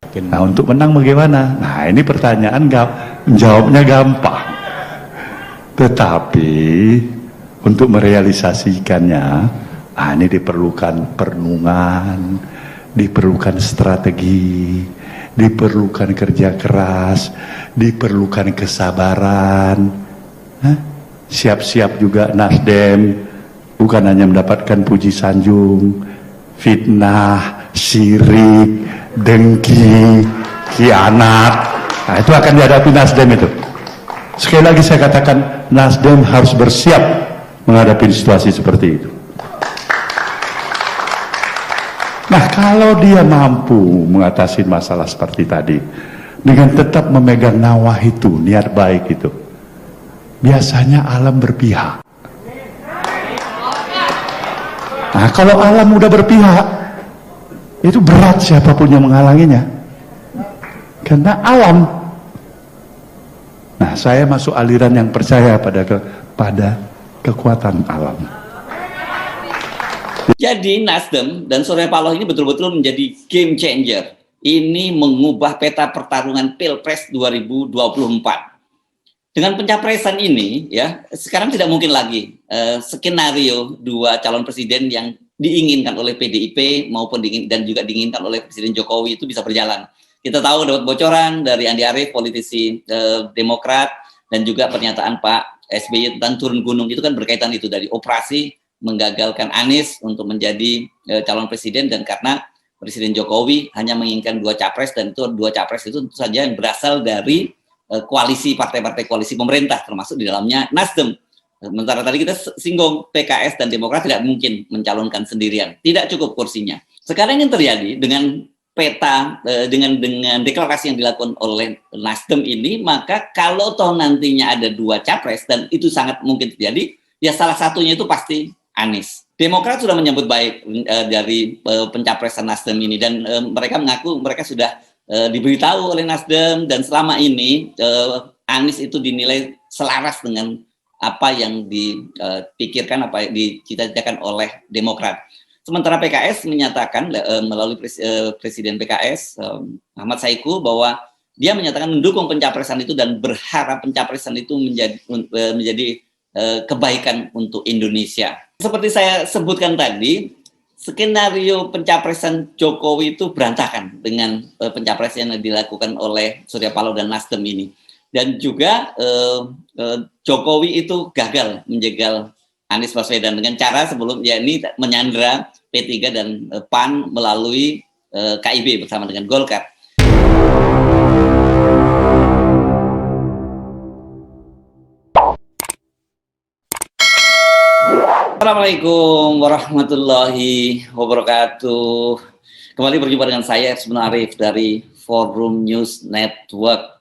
Nah, untuk menang bagaimana? Nah, ini pertanyaan jawabnya gampang. Tetapi untuk merealisasikannya, ini diperlukan perenungan, diperlukan strategi, diperlukan kerja keras, diperlukan kesabaran. Siap-siap juga Nasdem, bukan hanya mendapatkan puji sanjung, fitnah, syirik, dengki, khianat. Nah, itu akan dihadapi Nasdem itu. Sekali lagi saya katakan, Nasdem harus bersiap menghadapi situasi seperti itu. Nah, kalau dia mampu mengatasi masalah seperti tadi dengan tetap memegang nawah itu, niat baik itu, biasanya alam berpihak. Nah, kalau alam udah berpihak, itu berat siapapun yang menghalanginya, karena alam. Nah, saya masuk aliran yang percaya pada kekuatan alam. Jadi Nasdem dan Surya Paloh ini betul-betul menjadi game changer. Ini mengubah peta pertarungan Pilpres 2024. Dengan pencapresan ini, ya, sekarang tidak mungkin lagi skenario dua calon presiden yang diinginkan oleh PDIP maupun dan juga diinginkan oleh Presiden Jokowi itu bisa berjalan. Kita tahu dapat bocoran dari Andi Arief, politisi Demokrat, dan juga pernyataan Pak SBY tentang turun gunung itu kan berkaitan itu dari operasi menggagalkan Anies untuk menjadi calon presiden, dan karena Presiden Jokowi hanya menginginkan dua capres, dan itu dua capres itu tentu saja yang berasal dari koalisi partai-partai koalisi pemerintah, termasuk di dalamnya Nasdem. Sementara tadi kita singgung PKS dan Demokrat tidak mungkin mencalonkan sendirian, tidak cukup kursinya. Sekarang yang terjadi dengan peta dengan deklarasi yang dilakukan oleh Nasdem ini, maka kalau toh nantinya ada dua capres, dan itu sangat mungkin terjadi, ya salah satunya itu pasti Anies. Demokrat sudah menyambut baik dari pencapresan Nasdem ini, dan mereka mengaku mereka sudah diberitahu oleh Nasdem, dan selama ini Anies itu dinilai selaras dengan apa yang dipikirkan, apa yang dicita-citakan oleh Demokrat. Sementara PKS menyatakan melalui Presiden PKS Ahmad Saiku bahwa dia menyatakan mendukung pencapresan itu dan berharap pencapresan itu menjadi kebaikan untuk Indonesia. Seperti saya sebutkan tadi, skenario pencapresan Jokowi itu berantakan dengan pencapresan yang dilakukan oleh Surya Paloh dan Nasdem ini. Dan juga Jokowi itu gagal menjegal Anies Baswedan dengan cara sebelumnya ini menyandra P3 dan PAN melalui KIB bersama dengan Golkar. Assalamualaikum warahmatullahi wabarakatuh. Kembali berjumpa dengan saya Ersman Arif dari Forum News Network.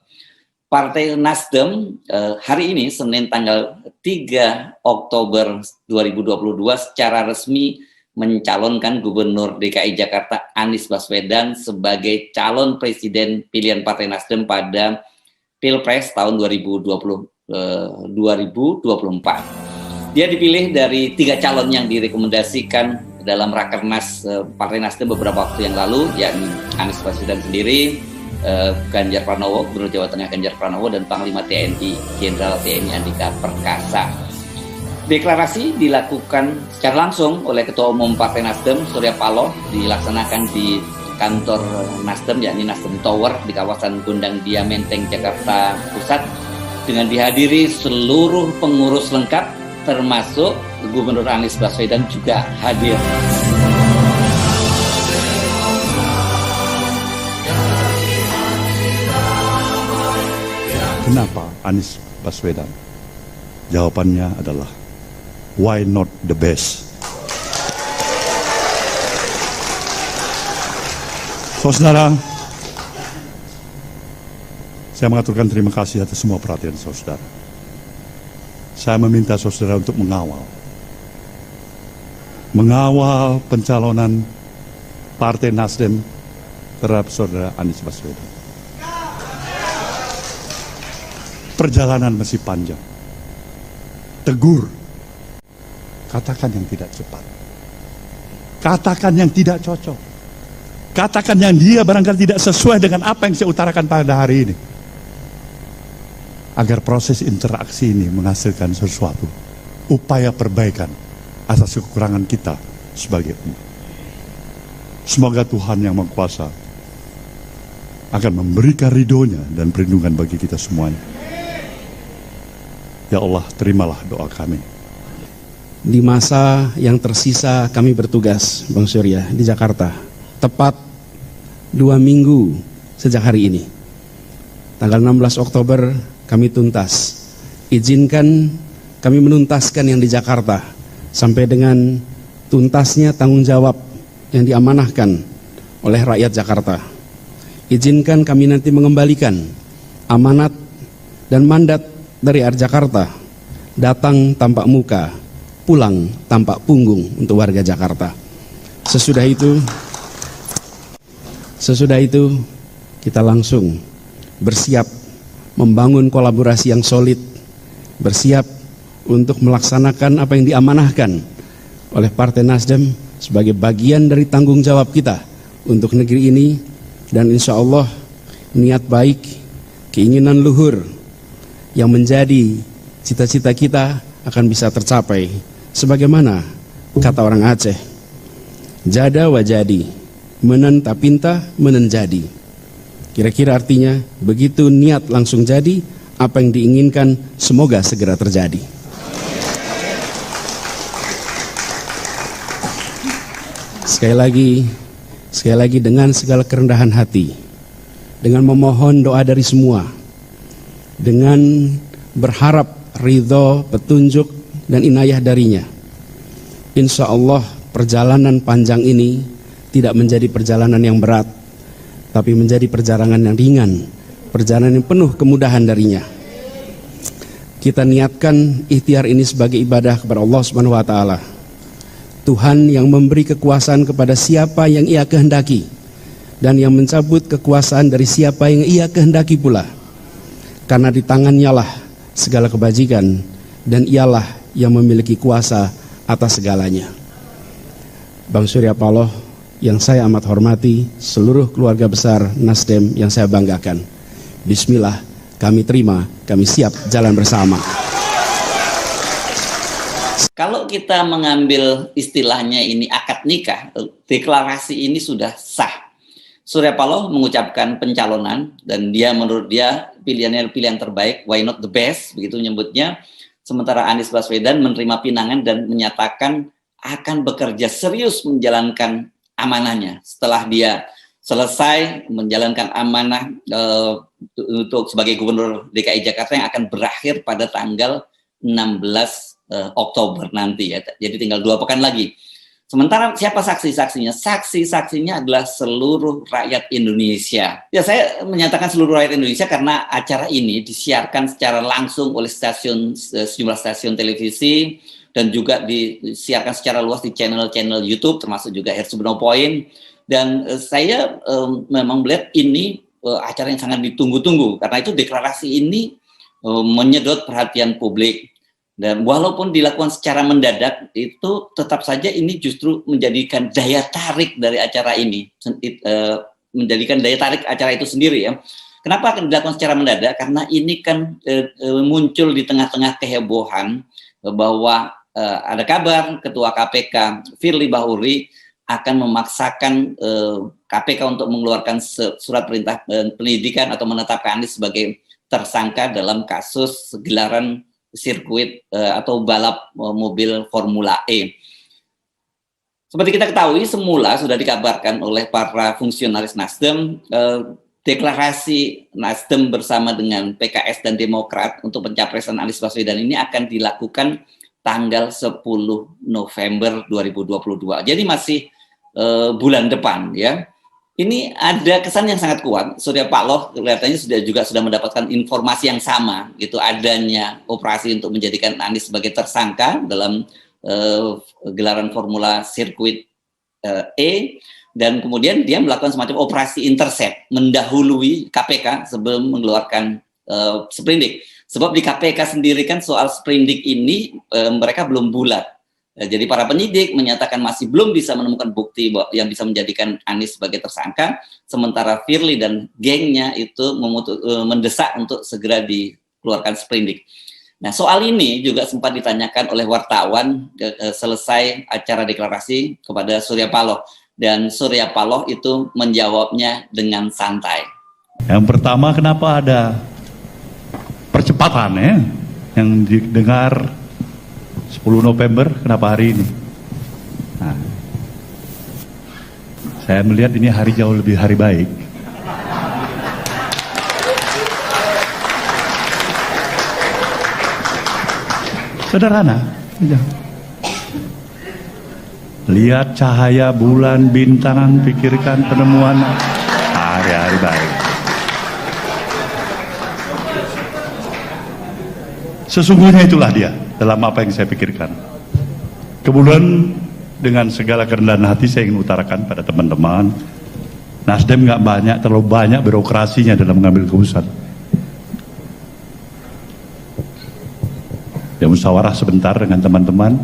Partai Nasdem hari ini Senin tanggal 3 Oktober 2022 secara resmi mencalonkan Gubernur DKI Jakarta Anies Baswedan sebagai calon presiden pilihan Partai Nasdem pada Pilpres tahun 2024. Dia dipilih dari 3 calon yang direkomendasikan dalam Rakernas Partai Nasdem beberapa waktu yang lalu, yakni Anies Baswedan sendiri, Ganjar Pranowo, Gubernur Jawa Tengah Ganjar Pranowo, dan Panglima TNI Jenderal TNI Andika Perkasa. Deklarasi dilakukan secara langsung oleh Ketua Umum Partai Nasdem Surya Paloh, dilaksanakan di kantor Nasdem, yakni Nasdem Tower di kawasan Gondang Dia Menteng, Jakarta Pusat, dengan dihadiri seluruh pengurus lengkap termasuk Gubernur Anies Baswedan juga hadir. Kenapa Anies Baswedan? Jawabannya adalah why not the best? Saudara, saya mengaturkan terima kasih atas semua perhatian saudara. Saya meminta saudara untuk mengawal pencalonan Partai Nasdem terhadap saudara Anies Baswedan. Perjalanan masih panjang. Tegur. Katakan yang tidak cepat. Katakan yang tidak cocok. Katakan yang dia barangkali tidak sesuai dengan apa yang saya utarakan pada hari ini. Agar proses interaksi ini menghasilkan sesuatu. Upaya perbaikan atas kekurangan kita sebagai umat. Semoga Tuhan yang Maha Kuasa akan memberikan ridhonya dan perlindungan bagi kita semuanya. Ya Allah, terimalah doa kami. Di masa yang tersisa kami bertugas, Bang Surya, di Jakarta, tepat 2 minggu sejak hari ini, tanggal 16 Oktober kami tuntas. Izinkan kami menuntaskan yang di Jakarta sampai dengan tuntasnya tanggung jawab yang diamanahkan oleh rakyat Jakarta. Izinkan kami nanti mengembalikan amanat dan mandat dari RI Jakarta, datang tanpa muka, pulang tanpa punggung untuk warga Jakarta. Sesudah itu kita langsung bersiap membangun kolaborasi yang solid, bersiap untuk melaksanakan apa yang diamanahkan oleh Partai Nasdem sebagai bagian dari tanggung jawab kita untuk negeri ini. Dan insya Allah niat baik, keinginan luhur yang menjadi cita-cita kita akan bisa tercapai. Sebagaimana kata orang Aceh, jada wajadi, menen tapinta menen jadi. Kira-kira artinya, begitu niat langsung jadi, apa yang diinginkan semoga segera terjadi. Sekali lagi dengan segala kerendahan hati, dengan memohon doa dari semua, dengan berharap ridho, petunjuk, dan inayah darinya. Insya Allah perjalanan panjang ini tidak menjadi perjalanan yang berat, tapi menjadi perjalanan yang ringan, perjalanan yang penuh kemudahan darinya. Kita niatkan ikhtiar ini sebagai ibadah kepada Allah Subhanahu wa Ta'ala. Tuhan yang memberi kekuasaan kepada siapa yang Ia kehendaki, dan yang mencabut kekuasaan dari siapa yang Ia kehendaki pula. Karena di tangannya lah segala kebajikan, dan Ialah yang memiliki kuasa atas segalanya. Bang Surya Paloh yang saya amat hormati, seluruh keluarga besar Nasdem yang saya banggakan, bismillah, kami terima, kami siap jalan bersama. Kalau kita mengambil istilahnya ini akad nikah, deklarasi ini sudah sah. Surya Paloh mengucapkan pencalonan dan dia menurut dia pilihannya pilihan terbaik, why not the best, begitu menyebutnya. Sementara Anies Baswedan menerima pinangan dan menyatakan akan bekerja serius menjalankan amanahnya setelah dia selesai menjalankan amanah untuk sebagai Gubernur DKI Jakarta yang akan berakhir pada tanggal 16 Oktober nanti ya. Jadi tinggal 2 pekan lagi. Sementara siapa saksi-saksinya? Saksi-saksinya adalah seluruh rakyat Indonesia. Ya, saya menyatakan seluruh rakyat Indonesia karena acara ini disiarkan secara langsung oleh sejumlah stasiun televisi dan juga disiarkan secara luas di channel-channel YouTube termasuk juga Hersubono Point. Dan saya memang melihat ini acara yang sangat ditunggu-tunggu karena itu deklarasi ini menyedot perhatian publik. Dan walaupun dilakukan secara mendadak, itu tetap saja ini justru menjadikan daya tarik dari acara ini, menjadikan daya tarik acara itu sendiri ya. Kenapa akan dilakukan secara mendadak? Karena ini kan muncul di tengah-tengah kehebohan bahwa ada kabar Ketua KPK Firly Bahuri akan memaksakan KPK untuk mengeluarkan surat perintah penyidikan atau menetapkan Anies sebagai tersangka dalam kasus gelaran sirkuit atau balap mobil Formula E. Seperti kita ketahui, semula sudah dikabarkan oleh para fungsionaris Nasdem, deklarasi Nasdem bersama dengan PKS dan Demokrat untuk pencapresan Anies Baswedan ini akan dilakukan tanggal 10 November 2022. Jadi masih bulan depan ya. Ini ada kesan yang sangat kuat. Surya Paloh kelihatannya sudah mendapatkan informasi yang sama, gitu, adanya operasi untuk menjadikan Anies sebagai tersangka dalam gelaran Formula Sirkuit E, dan kemudian dia melakukan semacam operasi intercept, mendahului KPK sebelum mengeluarkan sprindik. Sebab di KPK sendiri kan soal sprindik ini mereka belum bulat. Jadi para penyidik menyatakan masih belum bisa menemukan bukti yang bisa menjadikan Anies sebagai tersangka, sementara Firly dan gengnya itu mendesak untuk segera dikeluarkan sprindik. Nah, soal ini juga sempat ditanyakan oleh wartawan selesai acara deklarasi kepada Surya Paloh, dan Surya Paloh itu menjawabnya dengan santai. Yang pertama, kenapa ada percepatan ya yang didengar 10 November, kenapa hari ini? Nah, saya melihat ini hari jauh lebih hari baik. Sederhana, lihat cahaya bulan, bintang, pikirkan penemuan, hari-hari baik. Sesungguhnya itulah dia dalam apa yang saya pikirkan. Kemudian dengan segala kerendahan hati saya ingin utarakan pada teman-teman, Nasdem nggak terlalu banyak birokrasinya dalam mengambil keputusan. Ya, musyawarah sebentar dengan teman-teman.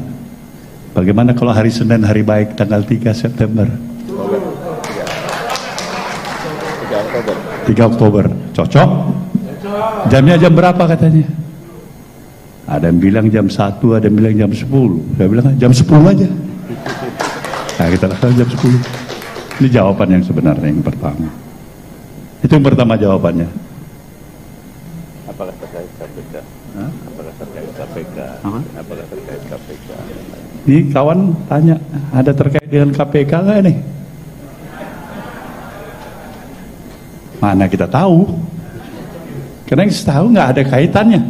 Bagaimana kalau hari Senin hari baik tanggal 3 September? 3 Oktober. Cocok? Jamnya jam berapa katanya? Ada yang bilang jam 1, ada yang bilang jam 10. Saya bilang jam 10 aja. Nah, kita lakukan jam 10. Ini jawaban yang sebenarnya yang pertama. Itu yang pertama jawabannya. Apakah terkait KPK? Apakah terkait KPK? Apakah terkait KPK? Ini kawan tanya, ada terkait dengan KPK nggak nih? Mana kita tahu? Karena yang tahu nggak ada kaitannya.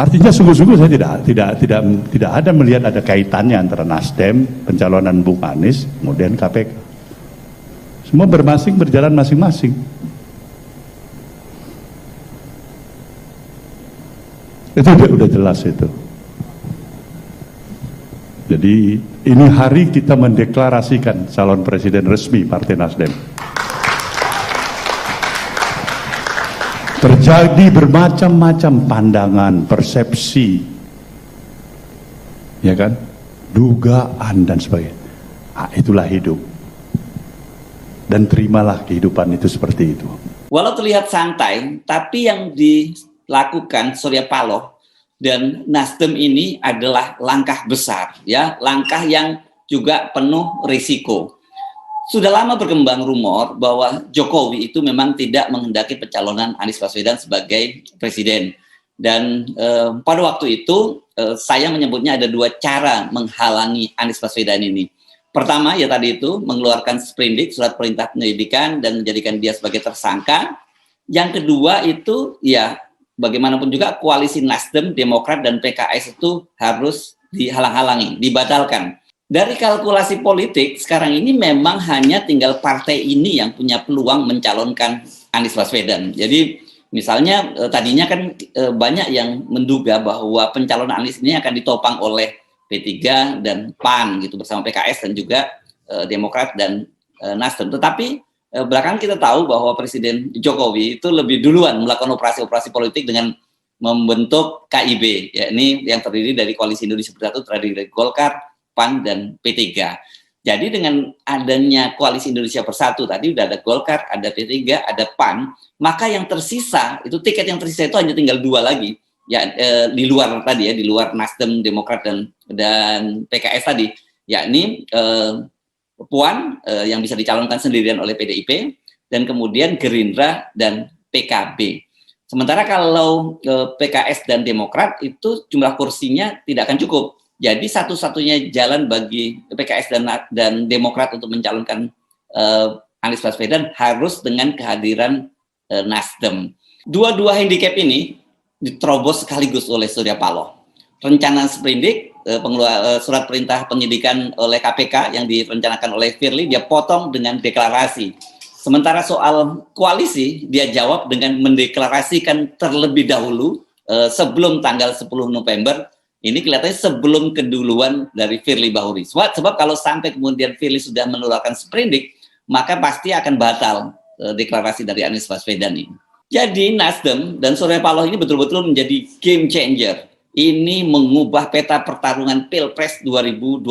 Artinya sungguh-sungguh saya tidak ada melihat ada kaitannya antara Nasdem, pencalonan Bung Anies, kemudian KPK. Semua berjalan masing-masing. Itu udah jelas itu. Jadi ini hari kita mendeklarasikan calon presiden resmi Partai Nasdem. Terjadi bermacam-macam pandangan, persepsi, ya kan, dugaan dan sebagainya. Nah, itulah hidup. Dan terimalah kehidupan itu seperti itu. Walau terlihat santai, tapi yang dilakukan Surya Paloh dan Nasdem ini adalah langkah besar, ya, langkah yang juga penuh risiko. Sudah lama berkembang rumor bahwa Jokowi itu memang tidak menghendaki pencalonan Anies Baswedan sebagai presiden. Dan pada waktu itu saya menyebutnya ada dua cara menghalangi Anies Baswedan ini. Pertama, ya tadi itu, mengeluarkan sprindik, surat perintah penyelidikan, dan menjadikan dia sebagai tersangka. Yang kedua itu, ya bagaimanapun juga koalisi Nasdem, Demokrat, dan PKS itu harus dihalang-halangi, dibatalkan. Dari kalkulasi politik, sekarang ini memang hanya tinggal partai ini yang punya peluang mencalonkan Anies Baswedan. Jadi misalnya tadinya kan banyak yang menduga bahwa pencalonan Anies ini akan ditopang oleh P3 dan PAN gitu bersama PKS dan juga Demokrat dan Nasdem. Tetapi belakangan kita tahu bahwa Presiden Jokowi itu lebih duluan melakukan operasi-operasi politik dengan membentuk KIB, yakni yang terdiri dari Koalisi Indonesia Bersatu, terdiri dari Golkar, PAN, dan P3. Jadi dengan adanya Koalisi Indonesia Bersatu, tadi udah ada Golkar, ada P3, ada PAN, maka yang tersisa, itu tiket yang tersisa itu hanya tinggal dua lagi, ya di luar tadi ya, di luar Nasdem, Demokrat, dan PKS tadi, yakni Puan yang bisa dicalonkan sendirian oleh PDIP, dan kemudian Gerindra dan PKB. Sementara kalau PKS dan Demokrat itu jumlah kursinya tidak akan cukup. Jadi satu-satunya jalan bagi PKS dan Demokrat untuk mencalonkan Anies Baswedan harus dengan kehadiran Nasdem. Dua-dua handicap ini diterobos sekaligus oleh Surya Paloh. Rencana sprindik, surat perintah penyidikan oleh KPK yang direncanakan oleh Firly, dia potong dengan deklarasi. Sementara soal koalisi, dia jawab dengan mendeklarasikan terlebih dahulu sebelum tanggal 10 November. Ini kelihatannya sebelum keduluan dari Firly Bahuri. Sebab kalau sampai kemudian Firly sudah mengeluarkan sprindik, maka pasti akan batal deklarasi dari Anies Baswedan ini. Jadi Nasdem dan Surya Paloh ini betul-betul menjadi game changer. ini mengubah peta pertarungan Pilpres 2024.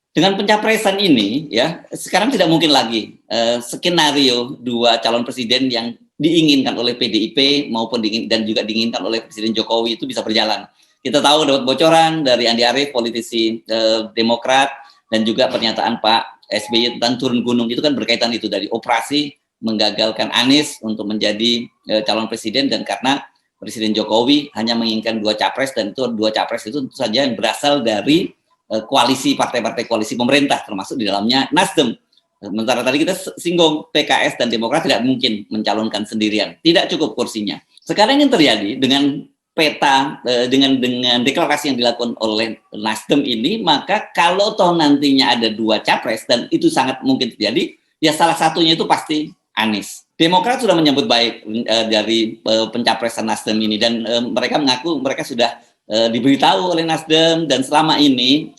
Dengan pencapresan ini, ya, sekarang tidak mungkin lagi skenario dua calon presiden yang diinginkan oleh PDIP maupun dan juga diinginkan oleh Presiden Jokowi itu bisa berjalan. Kita tahu dapat bocoran dari Andi Arief, politisi Demokrat, dan juga pernyataan Pak SBY tentang turun gunung, itu kan berkaitan itu dari operasi menggagalkan Anies untuk menjadi calon presiden, dan karena Presiden Jokowi hanya menginginkan dua capres, dan itu dua capres itu tentu saja yang berasal dari koalisi partai-partai koalisi pemerintah, termasuk di dalamnya Nasdem. Sementara tadi kita singgung PKS dan Demokrat tidak mungkin mencalonkan sendirian, tidak cukup kursinya. Sekarang yang terjadi dengan peta dengan deklarasi yang dilakukan oleh Nasdem ini, maka kalau toh nantinya ada dua capres, dan itu sangat mungkin terjadi, ya salah satunya itu pasti Anies. Demokrat sudah menyambut baik dari pencapresan Nasdem ini, dan mereka mengaku mereka sudah diberitahu oleh Nasdem, dan selama ini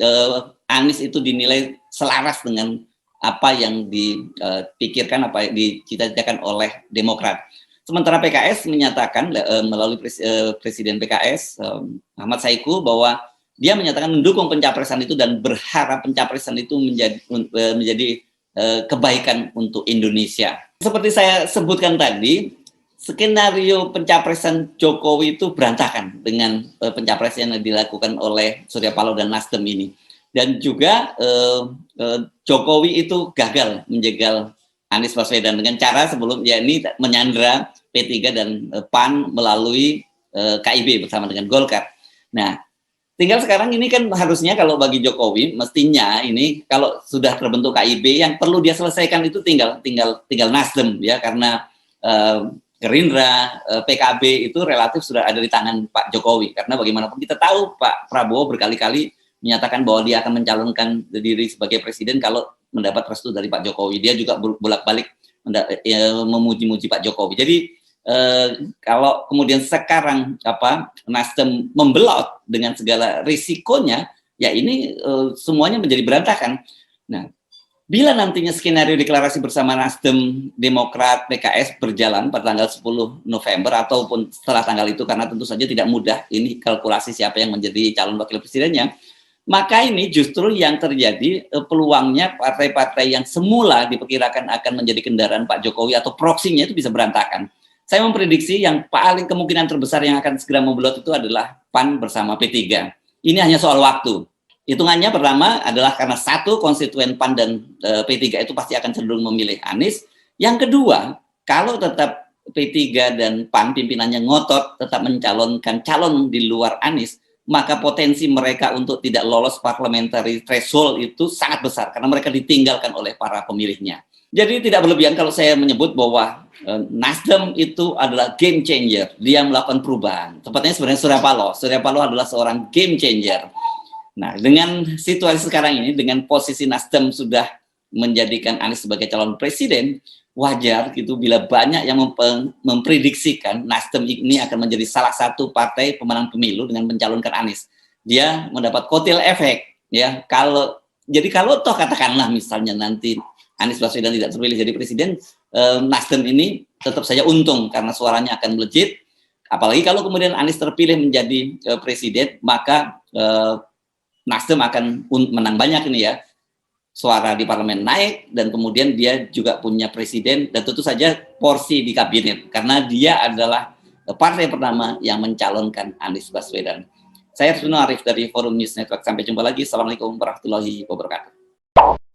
Anies itu dinilai selaras dengan apa yang dipikirkan, apa yang dicita-citakan oleh Demokrat. Sementara PKS menyatakan melalui Presiden PKS Ahmad Saiku bahwa dia menyatakan mendukung pencapresan itu dan berharap pencapresan itu menjadi kebaikan untuk Indonesia. Seperti saya sebutkan tadi, skenario pencapresan Jokowi itu berantakan dengan pencapresan yang dilakukan oleh Surya Paloh dan Nasdem ini. Dan juga Jokowi itu gagal menjegal Anies Baswedan dengan cara sebelum ini menyandra P3 dan PAN melalui KIB bersama dengan Golkar. Nah, tinggal sekarang ini kan harusnya kalau bagi Jokowi mestinya ini kalau sudah terbentuk KIB, yang perlu dia selesaikan itu tinggal Nasdem, ya, karena Gerindra, PKB itu relatif sudah ada di tangan Pak Jokowi, karena bagaimanapun kita tahu Pak Prabowo berkali-kali menyatakan bahwa dia akan mencalonkan diri sebagai presiden kalau mendapat restu dari Pak Jokowi. Dia juga bolak-balik memuji-muji Pak Jokowi. Jadi kalau kemudian sekarang Nasdem membelot dengan segala risikonya, ya ini semuanya menjadi berantakan. Nah, bila nantinya skenario deklarasi bersama Nasdem, Demokrat, PKS berjalan pada tanggal 10 November ataupun setelah tanggal itu, karena tentu saja tidak mudah ini kalkulasi siapa yang menjadi calon wakil presidennya, maka ini justru yang terjadi peluangnya partai-partai yang semula diperkirakan akan menjadi kendaraan Pak Jokowi atau proksinya itu bisa berantakan. Saya memprediksi yang paling kemungkinan terbesar yang akan segera membelot itu adalah PAN bersama P3. Ini hanya soal waktu. Hitungannya pertama adalah karena satu, konstituen PAN dan P3 itu pasti akan cenderung memilih Anies. Yang kedua, kalau tetap P3 dan PAN pimpinannya ngotot tetap mencalonkan calon di luar Anies, maka potensi mereka untuk tidak lolos parliamentary threshold itu sangat besar karena mereka ditinggalkan oleh para pemilihnya. Jadi tidak berlebihan kalau saya menyebut bahwa Nasdem itu adalah game changer. Dia melakukan perubahan. Tepatnya sebenarnya Surya Paloh. Surya Paloh adalah seorang game changer. Nah, dengan situasi sekarang ini, dengan posisi Nasdem sudah menjadikan Anies sebagai calon presiden, wajar gitu bila banyak yang memprediksikan Nasdem ini akan menjadi salah satu partai pemenang pemilu dengan mencalonkan Anies. Dia mendapat kotil efek, ya. Kalau toh katakanlah misalnya nanti Anies Baswedan tidak terpilih jadi presiden, Nasdem ini tetap saja untung karena suaranya akan melejit. Apalagi kalau kemudian Anies terpilih menjadi presiden, maka Nasdem akan menang banyak ini, ya. Suara di parlemen naik, dan kemudian dia juga punya presiden dan tentu saja porsi di kabinet karena dia adalah partai pertama yang mencalonkan Anies Baswedan. Saya Arif dari Forum News Network. Sampai jumpa lagi. Assalamualaikum warahmatullahi wabarakatuh.